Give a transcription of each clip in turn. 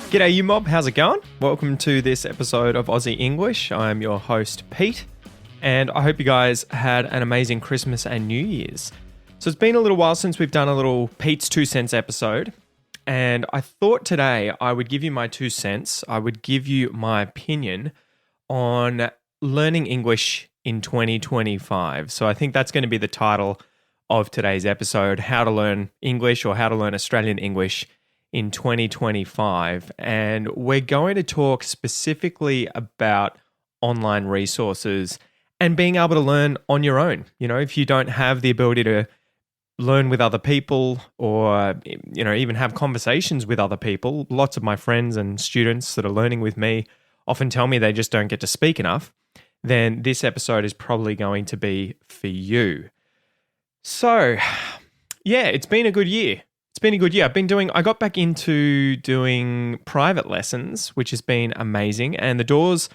G'day, you mob. How's it going? Welcome to this episode of Aussie English. I'm your host, Pete, and I hope you guys had an amazing Christmas and New Year's. So it's been a little while since we've done a little Pete's 2 cents episode, and I thought today I would give you my 2 cents. I would give you my opinion on learning English in 2025. So I think that's going to be the title of today's episode, How to Learn English or How to Learn Australian English in 2025, and we're going to talk specifically about online resources and being able to learn on your own. You know, if you don't have the ability to learn with other people or, you know, even have conversations with other people, lots of my friends and students that are learning with me often tell me they just don't get to speak enough, then this episode is probably going to be for you. So, yeah, it's been a good year. It's been a good year. I got back into doing private lessons, which has been amazing. And the doors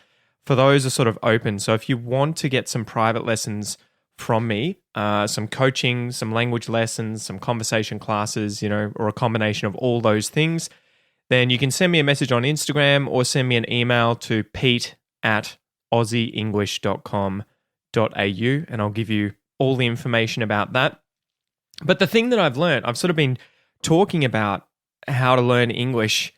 for those are sort of open. So if you want to get some private lessons from me, some coaching, some language lessons, some conversation classes, you know, or a combination of all those things, then you can send me a message on Instagram or send me an email to pete@aussieenglish.com.au and I'll give you all the information about that. But the thing that I've learned, I've sort of been talking about how to learn English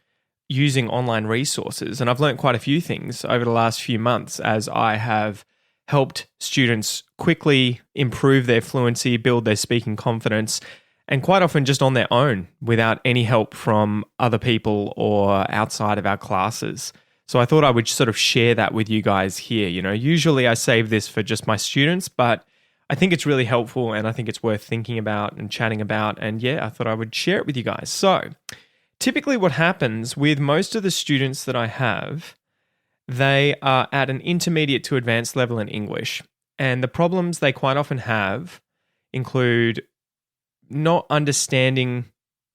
using online resources. And I've learned quite a few things over the last few months as I have helped students quickly improve their fluency, build their speaking confidence, and quite often just on their own without any help from other people or outside of our classes. So I thought I would sort of share that with you guys here. You know, usually I save this for just my students, but I think it's really helpful and I think it's worth thinking about and chatting about. And yeah, I thought I would share it with you guys. So typically what happens with most of the students that I have, they are at an intermediate to advanced level in English. And the problems they quite often have include not understanding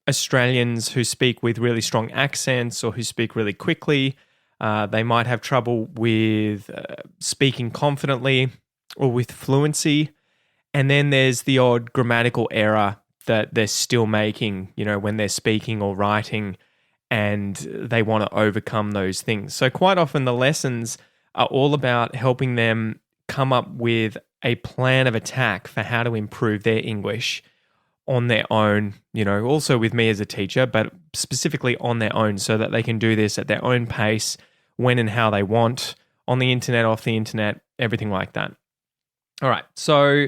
Australians who speak with really strong accents or who speak really quickly. They might have trouble with speaking confidently or with fluency. And then there's the odd grammatical error that they're still making, you know, when they're speaking or writing, and they want to overcome those things. So quite often the lessons are all about helping them come up with a plan of attack for how to improve their English on their own, you know, also with me as a teacher, but specifically on their own so that they can do this at their own pace, when and how they want, on the internet, off the internet, everything like that. All right, so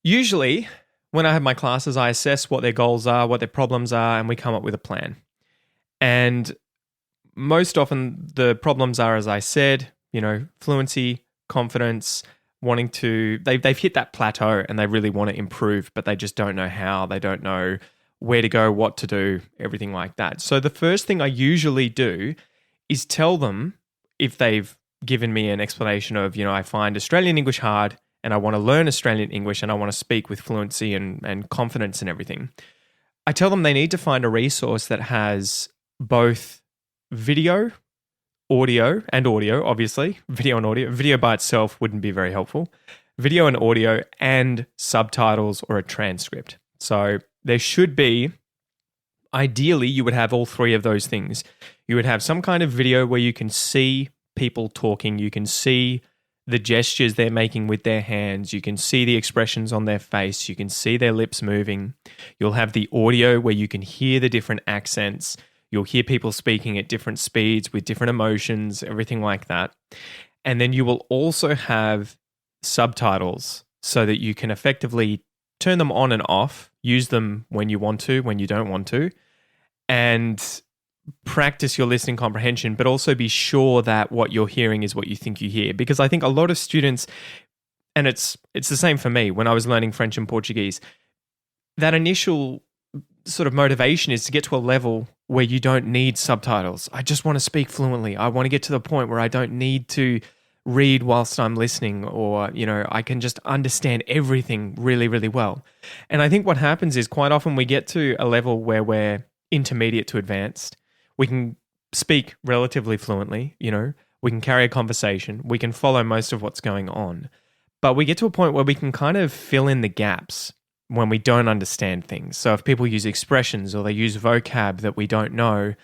usually when I have my classes, I assess what their goals are, what their problems are, and we come up with a plan. And most often the problems are, as I said, you know, fluency, confidence, wanting to, they've hit that plateau and they really want to improve, but they just don't know how, they don't know where to go, what to do, everything like that. So the first thing I usually do is tell them, if they've given me an explanation of, you know, I find Australian English hard, and I want to learn Australian English and I want to speak with fluency and confidence and everything, I tell them they need to find a resource that has both video, audio, obviously, video and audio. Video by itself wouldn't be very helpful. Video and audio and subtitles or a transcript. So there should be, ideally, you would have all three of those things. You would have some kind of video where you can see people talking, you can see the gestures they're making with their hands, you can see the expressions on their face, you can see their lips moving. You'll have the audio where you can hear the different accents, you'll hear people speaking at different speeds with different emotions, everything like that. And then you will also have subtitles so that you can effectively turn them on and off, use them when you want to, when you don't want to, and practice your listening comprehension, but also be sure that what you're hearing is what you think you hear. Because I think a lot of students, and it's the same for me when I was learning French and Portuguese, that initial sort of motivation is to get to a level where you don't need subtitles. I just want to speak fluently. I want to get to the point where I don't need to read whilst I'm listening, or, you know, I can just understand everything really, really well. And I think what happens is quite often we get to a level where we're intermediate to advanced. We can speak relatively fluently, you know, we can carry a conversation, we can follow most of what's going on, but we get to a point where we can kind of fill in the gaps when we don't understand things. So if people use expressions or they use vocab that we don't know,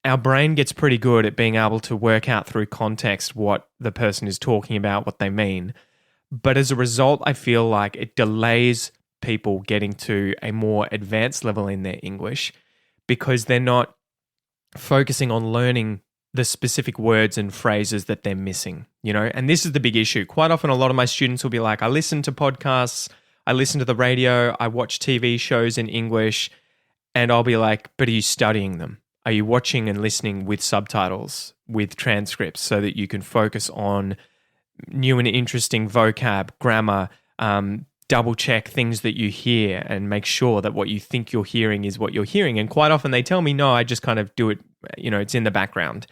our brain gets pretty good at being able to work out through context what the person is talking about, what they mean. But as a result, I feel like it delays people getting to a more advanced level in their English because they're not focusing on learning the specific words and phrases that they're missing, And this is the big issue. Quite often, a lot of my students will be like, I listen to podcasts, I listen to the radio, I watch TV shows in English, and I'll be like, but are you studying them? Are you watching and listening with subtitles, with transcripts, so that you can focus on new and interesting vocab, grammar, double check things that you hear and make sure that what you think you're hearing is what you're hearing? And quite often they tell me, no, I just kind of do it, it's in the background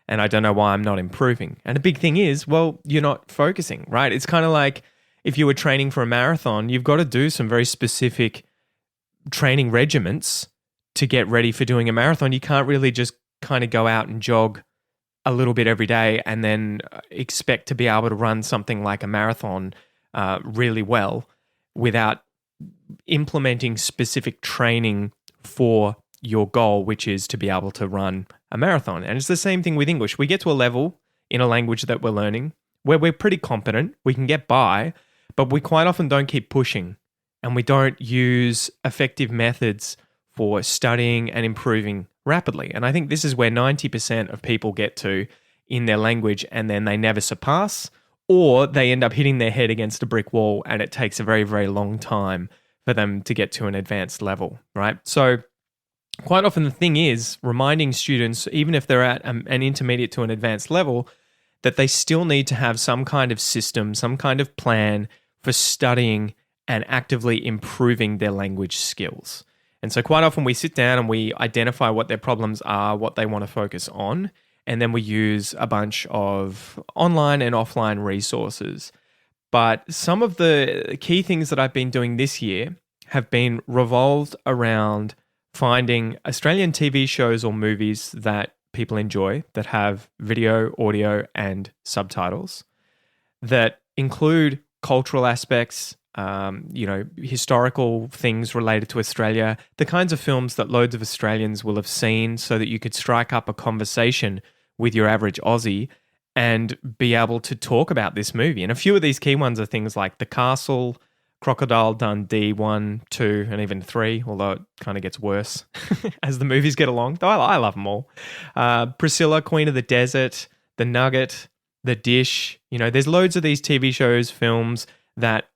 and I don't know why I'm not improving. And the big thing is, well, you're not focusing, right? It's kind of like if you were training for a marathon, you've got to do some very specific training regiments to get ready for doing a marathon. You can't really just kind of go out and jog a little bit every day and then expect to be able to run something like a marathon really well without implementing specific training for your goal, which is to be able to run a marathon. And it's the same thing with English. We get to a level in a language that we're learning where we're pretty competent, we can get by, but we quite often don't keep pushing and we don't use effective methods for studying and improving rapidly. And I think this is where 90% of people get to in their language and then they never surpass, or they end up hitting their head against a brick wall and it takes a very, very long time for them to get to an advanced level, right? So quite often the thing is reminding students, even if they're at an intermediate to an advanced level, that they still need to have some kind of system, some kind of plan for studying and actively improving their language skills. And so quite often we sit down and we identify what their problems are, what they want to focus on, and then we use a bunch of online and offline resources. But some of the key things that I've been doing this year have been revolved around finding Australian TV shows or movies that people enjoy that have video, audio, and subtitles that include cultural aspects, historical things related to Australia, the kinds of films that loads of Australians will have seen so that you could strike up a conversation with your average Aussie and be able to talk about this movie. And a few of these key ones are things like The Castle, Crocodile Dundee 1, 2, and even 3, although it kind of gets worse as the movies get along, though I love them all. Priscilla, Queen of the Desert, The Nugget, The Dish. There's loads of these TV shows, films that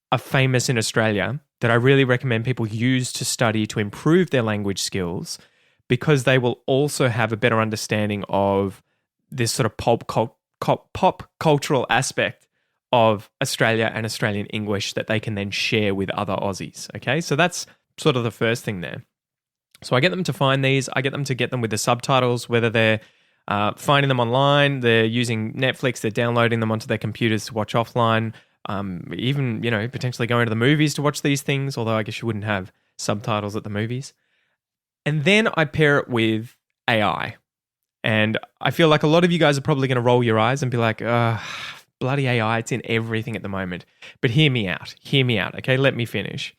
are famous in Australia that I really recommend people use to study to improve their language skills, because they will also have a better understanding of this sort of pop cultural aspect of Australia and Australian English that they can then share with other Aussies. Okay, so that's sort of the first thing there. So I get them to find these. I get them to get them with the subtitles, whether they're finding them online, they're using Netflix, they're downloading them onto their computers to watch offline, even, potentially going to the movies to watch these things, although I guess you wouldn't have subtitles at the movies. And then I pair it with AI. And I feel like a lot of you guys are probably going to roll your eyes and be like, bloody AI, it's in everything at the moment. But hear me out, okay? Let me finish.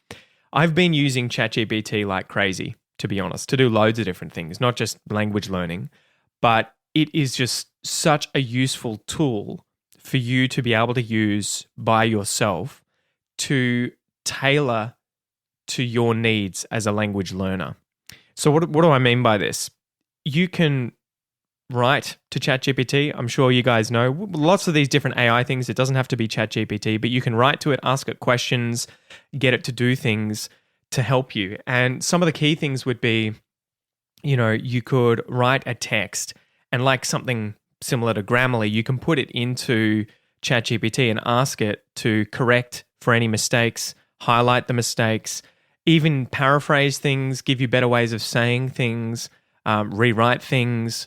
I've been using ChatGPT like crazy, to be honest, to do loads of different things, not just language learning, but it is just such a useful tool for you to be able to use by yourself to tailor to your needs as a language learner. So what do I mean by this? You can write to ChatGPT. I'm sure you guys know lots of these different AI things. It doesn't have to be ChatGPT, but you can write to it, ask it questions, get it to do things to help you. And some of the key things would be, you could write a text and like something similar to Grammarly, you can put it into ChatGPT and ask it to correct for any mistakes, highlight the mistakes, even paraphrase things, give you better ways of saying things, rewrite things.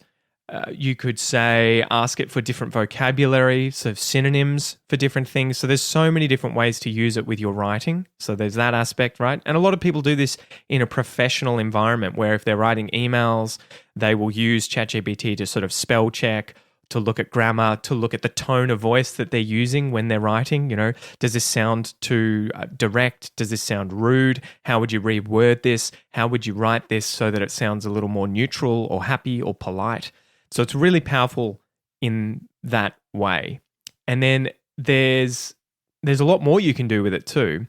You could ask it for different vocabulary, so synonyms for different things. So there's so many different ways to use it with your writing. So there's that aspect, right? And a lot of people do this in a professional environment where if they're writing emails, they will use ChatGPT to sort of spell check, to look at grammar, to look at the tone of voice that they're using when they're writing. Does this sound too direct? Does this sound rude? How would you reword this? How would you write this so that it sounds a little more neutral or happy or polite? So it's really powerful in that way. And then there's a lot more you can do with it too,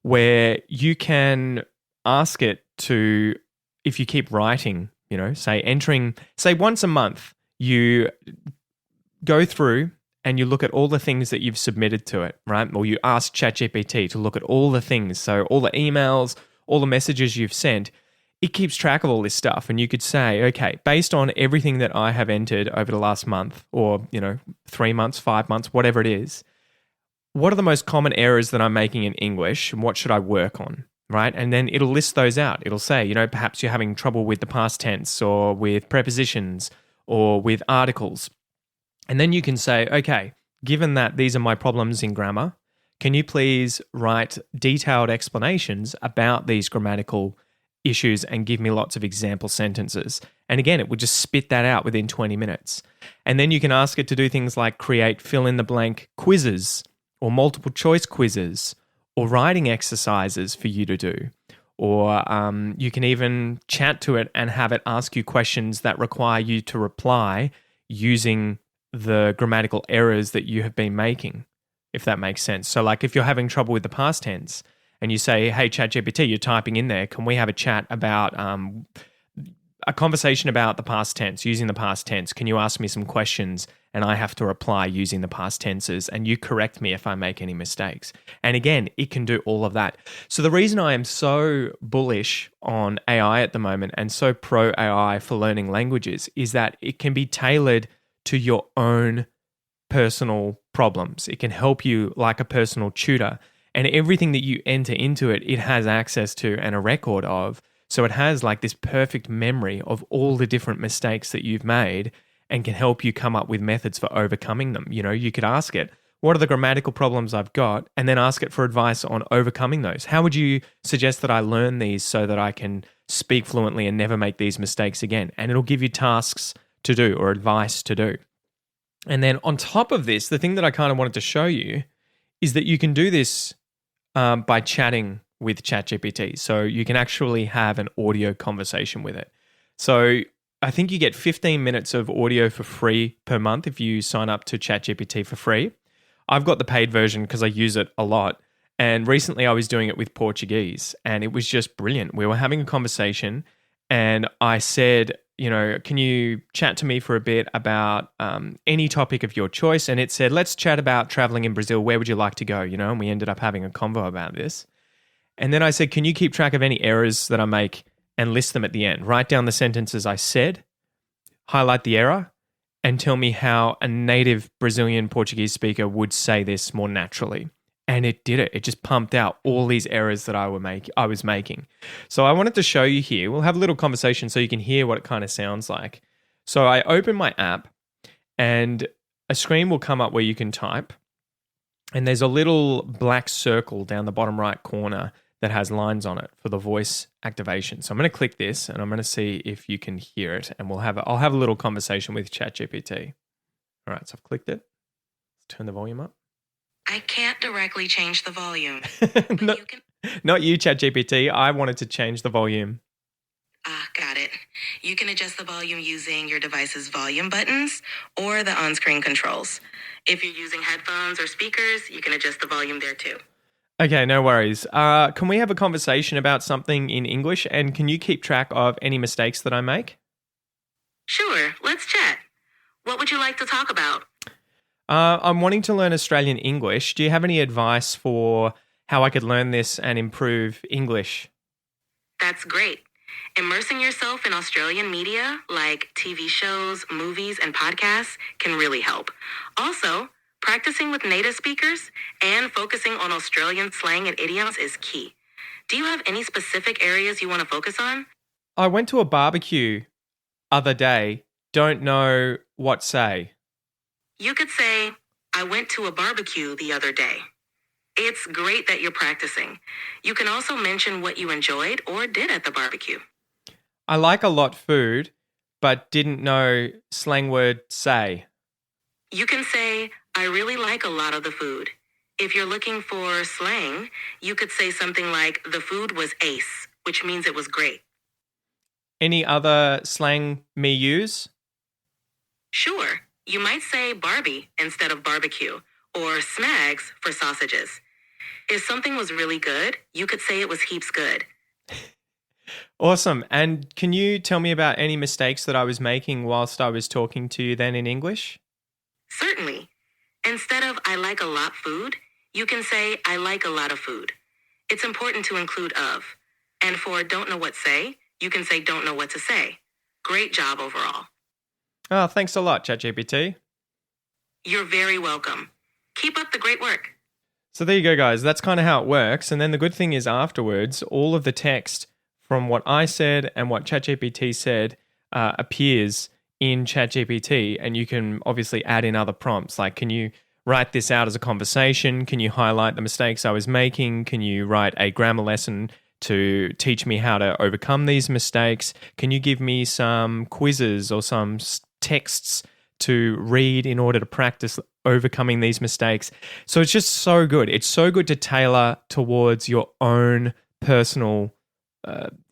where you can ask it to, if you keep writing, say once a month, you go through and you look at all the things that you've submitted to it, right? Or you ask ChatGPT to look at all the things. So all the emails, all the messages you've sent, it keeps track of all this stuff. And you could say, okay, based on everything that I have entered over the last month or, 3 months, 5 months, whatever it is, what are the most common errors that I'm making in English and what should I work on, right? And then it'll list those out. It'll say, perhaps you're having trouble with the past tense or with prepositions or with articles. And then you can say, okay, given that these are my problems in grammar, can you please write detailed explanations about these grammatical issues and give me lots of example sentences? And again, it would just spit that out within 20 minutes. And then you can ask it to do things like create fill-in-the-blank quizzes or multiple choice quizzes or writing exercises for you to do. Or you can even chat to it and have it ask you questions that require you to reply using the grammatical errors that you have been making, if that makes sense. So like if you're having trouble with the past tense and you say, hey, ChatGPT, you're typing in there, can we have a chat about a conversation about the past tense, using the past tense? Can you ask me some questions and I have to reply using the past tenses and you correct me if I make any mistakes? And again, it can do all of that. So the reason I am so bullish on AI at the moment and so pro AI for learning languages is that it can be tailored to your own personal problems. It can help you like a personal tutor. And everything that you enter into it, it has access to and a record of. So it has like this perfect memory of all the different mistakes that you've made and can help you come up with methods for overcoming them. You could ask it, what are the grammatical problems I've got? And then ask it for advice on overcoming those. How would you suggest that I learn these so that I can speak fluently and never make these mistakes again? And it'll give you tasks to do or advice to do. And then on top of this, the thing that I kind of wanted to show you is that you can do this by chatting with ChatGPT. So you can actually have an audio conversation with it. So I think you get 15 minutes of audio for free per month if you sign up to ChatGPT for free. I've got the paid version because I use it a lot. And recently I was doing it with Portuguese and it was just brilliant. We were having a conversation and I said, can you chat to me for a bit about any topic of your choice? And it said, let's chat about traveling in Brazil. Where would you like to go? And we ended up having a convo about this. And then I said, can you keep track of any errors that I make and list them at the end? Write down the sentences I said, highlight the error, and tell me how a native Brazilian Portuguese speaker would say this more naturally. And it did it. It just pumped out all these errors that I was making. So I wanted to show you here. We'll have a little conversation so you can hear what it kind of sounds like. So I open my app and a screen will come up where you can type. And there's a little black circle down the bottom right corner that has lines on it for the voice activation. So I'm going to click this and I'm going to see if you can hear it. And I'll have a little conversation with ChatGPT. All right, so I've clicked it. Let's turn the volume up. I can't directly change the volume. Not you, ChatGPT. I wanted to change the volume. Got it. You can adjust the volume using your device's volume buttons or the on-screen controls. If you're using headphones or speakers, you can adjust the volume there too. Okay, no worries. Can we have a conversation about something in English and can you keep track of any mistakes that I make? Sure, let's chat. What would you like to talk about? I'm wanting to learn Australian English. Do you have any advice for how I could learn this and improve English? That's great. Immersing yourself in Australian media like TV shows, movies, and podcasts can really help. Also, practicing with native speakers and focusing on Australian slang and idioms is key. Do you have any specific areas you want to focus on? I went to a barbecue other day. Don't know what say. You could say, I went to a barbecue the other day. It's great that you're practicing. You can also mention what you enjoyed or did at the barbecue. I like a lot food, but didn't know slang word say. You can say, I really like a lot of the food. If you're looking for slang, you could say something like, the food was ace, which means it was great. Any other slang me use? Sure, you might say Barbie instead of barbecue, or smags for sausages. If something was really good, you could say it was heaps good. Awesome. And can you tell me about any mistakes that I was making whilst I was talking to you then in English? Certainly. Instead of I like a lot food, you can say I like a lot of food. It's important to include of. And for don't know what say, you can say don't know what to say. Great job overall. Oh, thanks a lot, ChatGPT. You're very welcome. Keep up the great work. So there you go, guys. That's kind of how it works. And then the good thing is afterwards, all of the text from what I said and what ChatGPT said appears in ChatGPT, and you can obviously add in other prompts. Like, can you write this out as a conversation? Can you highlight the mistakes I was making? Can you write a grammar lesson to teach me how to overcome these mistakes? Can you give me some quizzes or some texts to read in order to practice overcoming these mistakes? So it's just so good. It's so good to tailor towards your own personal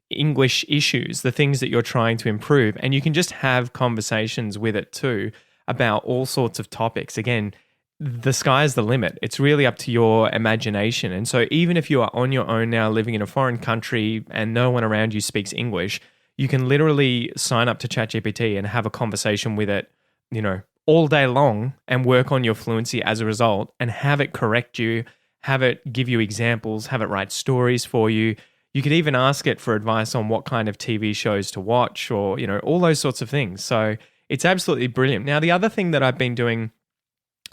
English issues, the things that you're trying to improve. And you can just have conversations with it too about all sorts of topics. Again, the sky's the limit. It's really up to your imagination. And so even if you are on your own now living in a foreign country and no one around you speaks English, you can literally sign up to ChatGPT and have a conversation with it, all day long and work on your fluency as a result and have it correct you, have it give you examples, have it write stories for you. You could even ask it for advice on what kind of TV shows to watch or, all those sorts of things. So it's absolutely brilliant. Now, the other thing that I've been doing,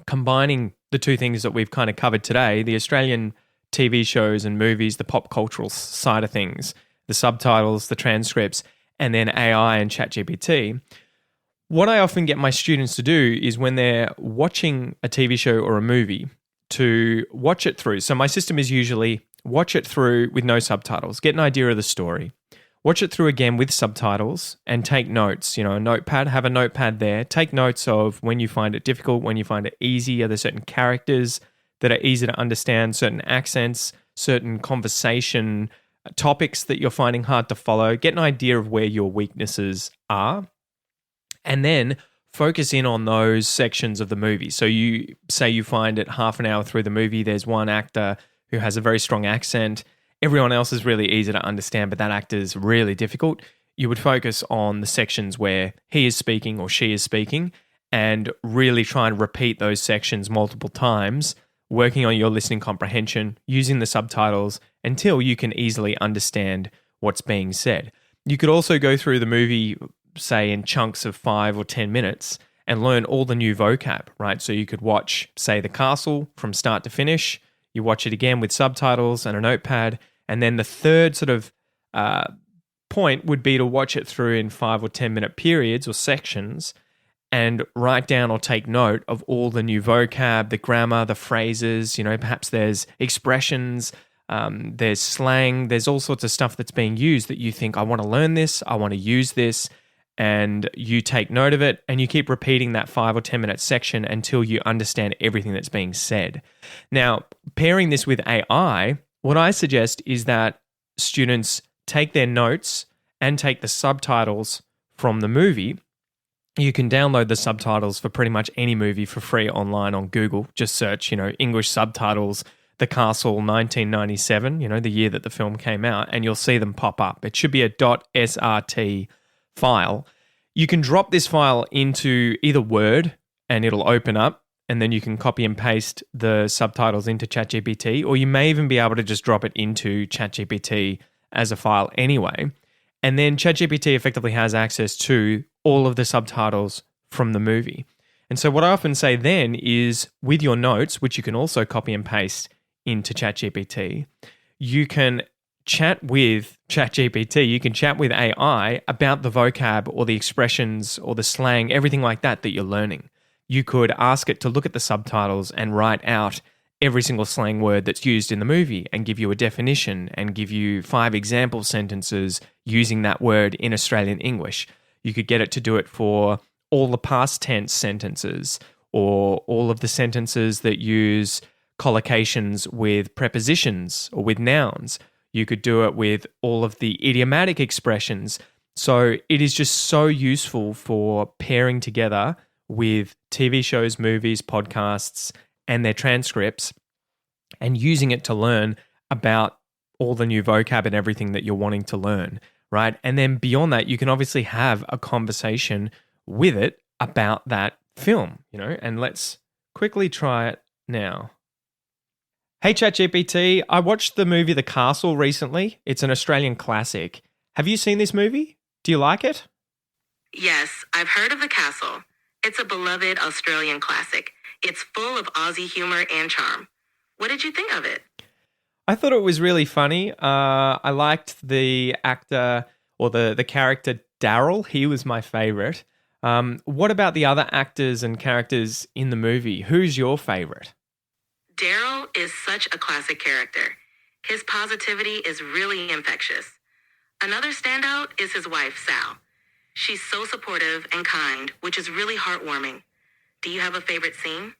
combining the two things that we've kind of covered today, the Australian TV shows and movies, the pop cultural side of things, the subtitles, the transcripts, and then AI and ChatGPT. What I often get my students to do is when they're watching a TV show or a movie, to watch it through. So my system is usually watch it through with no subtitles, get an idea of the story, watch it through again with subtitles and take notes, a notepad, have a notepad there, take notes of when you find it difficult, when you find it easy, are there certain characters that are easy to understand, certain accents, certain conversation topics that you're finding hard to follow, get an idea of where your weaknesses are, and then focus in on those sections of the movie. So you say you find it half an hour through the movie, there's one actor who has a very strong accent. Everyone else is really easy to understand, but that actor is really difficult. You would focus on the sections where he is speaking or she is speaking and really try and repeat those sections multiple times, working on your listening comprehension, using the subtitles until you can easily understand what's being said. You could also go through the movie, say, in chunks of 5 or 10 minutes and learn all the new vocab, right? So you could watch, say, The Castle from start to finish. You watch it again with subtitles and a notepad. And then the third sort of point would be to watch it through in 5 or 10 minute periods or sections and write down or take note of all the new vocab, the grammar, the phrases, perhaps there's expressions, there's slang, there's all sorts of stuff that's being used that you think, I want to learn this, I want to use this. And you take note of it and you keep repeating that 5 or 10 minute section until you understand everything that's being said. Now, pairing this with AI, what I suggest is that students take their notes and take the subtitles from the movie. You can download the subtitles for pretty much any movie for free online on Google. Just search, English subtitles, The Castle 1997, the year that the film came out, and you'll see them pop up. It should be a .srt file. You can drop this file into either Word and it'll open up, and then you can copy and paste the subtitles into ChatGPT, or you may even be able to just drop it into ChatGPT as a file anyway. And then ChatGPT effectively has access to all of the subtitles from the movie. And so what I often say then is with your notes, which you can also copy and paste into ChatGPT, you can chat with ChatGPT, you can chat with AI about the vocab or the expressions or the slang, everything like that you're learning. You could ask it to look at the subtitles and write out every single slang word that's used in the movie and give you a definition and give you 5 example sentences using that word in Australian English. You could get it to do it for all the past tense sentences, or all of the sentences that use collocations with prepositions or with nouns. You could do it with all of the idiomatic expressions. So it is just so useful for pairing together with TV shows, movies, podcasts, and their transcripts, and using it to learn about all the new vocab and everything that you're wanting to learn, right? And then beyond that, you can obviously have a conversation with it about that film, and let's quickly try it now. Hey ChatGPT, I watched the movie The Castle recently. It's an Australian classic. Have you seen this movie? Do you like it? Yes, I've heard of The Castle. It's a beloved Australian classic. It's full of Aussie humor and charm. What did you think of it? I thought it was really funny. I liked the actor or the character Daryl. He was my favorite. What about the other actors and characters in the movie? Who's your favorite? Daryl is such a classic character. His positivity is really infectious. Another standout is his wife, Sal. She's so supportive and kind, which is really heartwarming. Do you have a favorite scene?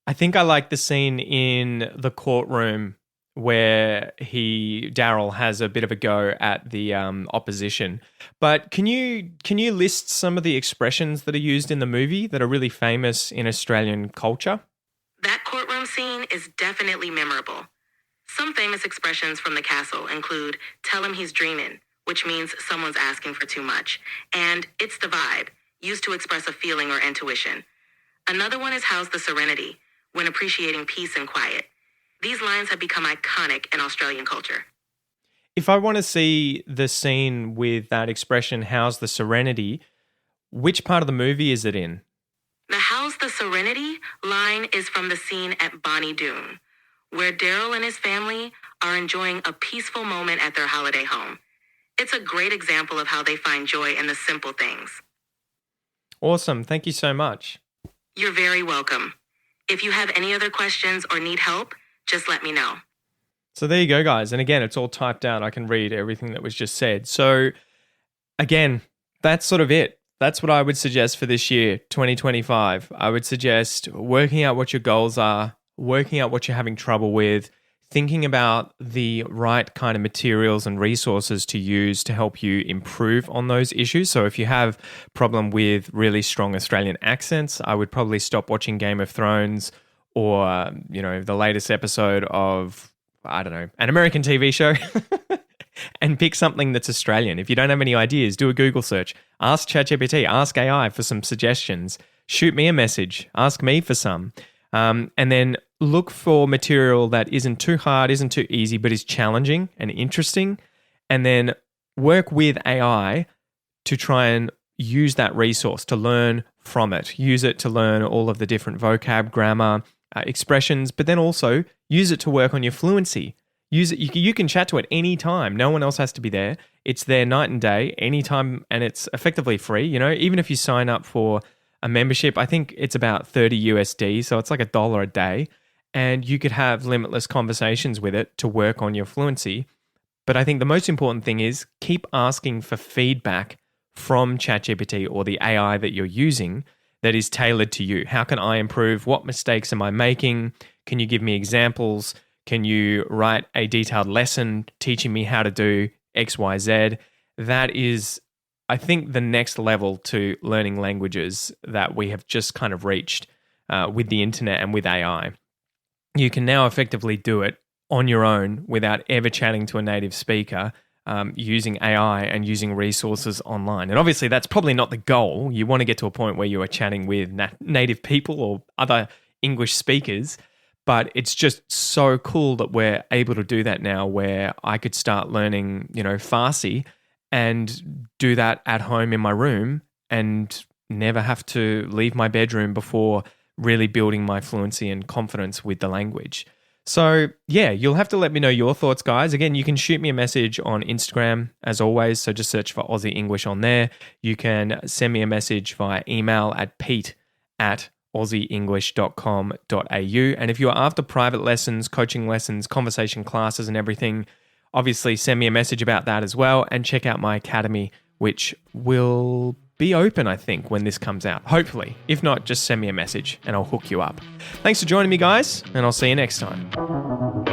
I think I like the scene in the courtroom where Daryl has a bit of a go at the opposition. But can you list some of the expressions that are used in the movie that are really famous in Australian culture? That courtroom scene is definitely memorable. Some famous expressions from The Castle include "tell him he's dreaming," which means someone's asking for too much, and "it's the vibe," used to express a feeling or intuition. Another one is "how's the serenity," when appreciating peace and quiet. These lines have become iconic in Australian culture. If I want to see the scene with that expression, "how's the serenity," which part of the movie is it in? The "how's the serenity" line is from the scene at Bonnie Doon, where Daryl and his family are enjoying a peaceful moment at their holiday home. It's a great example of how they find joy in the simple things. Awesome. Thank you so much. You're very welcome. If you have any other questions or need help, just let me know. So there you go, guys. And again, it's all typed out. I can read everything that was just said. So again, that's sort of it. That's what I would suggest for this year, 2025. I would suggest working out what your goals are, working out what you're having trouble with, thinking about the right kind of materials and resources to use to help you improve on those issues. So if you have a problem with really strong Australian accents, I would probably stop watching Game of Thrones or, the latest episode of, I don't know, an American TV show and pick something that's Australian. If you don't have any ideas, do a Google search. Ask ChatGPT, ask AI for some suggestions. Shoot me a message. Ask me for some. And then look for material that isn't too hard, isn't too easy, but is challenging and interesting. And then work with AI to try and use that resource to learn from it. Use it to learn all of the different vocab, grammar, expressions, but then also use it to work on your fluency. Use it. You can chat to it anytime. No one else has to be there. It's there night and day, anytime, and it's effectively free. Even if you sign up for a membership, I think it's about 30 USD, so it's like $1 a day, and you could have limitless conversations with it to work on your fluency. But I think the most important thing is keep asking for feedback from ChatGPT or the AI that you're using that is tailored to you. How can I improve? What mistakes am I making? Can you give me examples? Can you write a detailed lesson teaching me how to do X, Y, Z? That is, I think, the next level to learning languages that we have just kind of reached with the internet and with AI. You can now effectively do it on your own without ever chatting to a native speaker, using AI and using resources online. And obviously, that's probably not the goal. You want to get to a point where you are chatting with native people or other English speakers. But it's just so cool that we're able to do that now, where I could start learning, Farsi and do that at home in my room and never have to leave my bedroom before really building my fluency and confidence with the language. So yeah, you'll have to let me know your thoughts, guys. Again, you can shoot me a message on Instagram as always. So just search for Aussie English on there. You can send me a message via email at pete@aussieenglish.com.au. And if you are after private lessons, coaching lessons, conversation classes and everything, obviously send me a message about that as well, and check out my academy, which will be open, I think, when this comes out. Hopefully. If not, just send me a message and I'll hook you up. Thanks for joining me, guys, and I'll see you next time.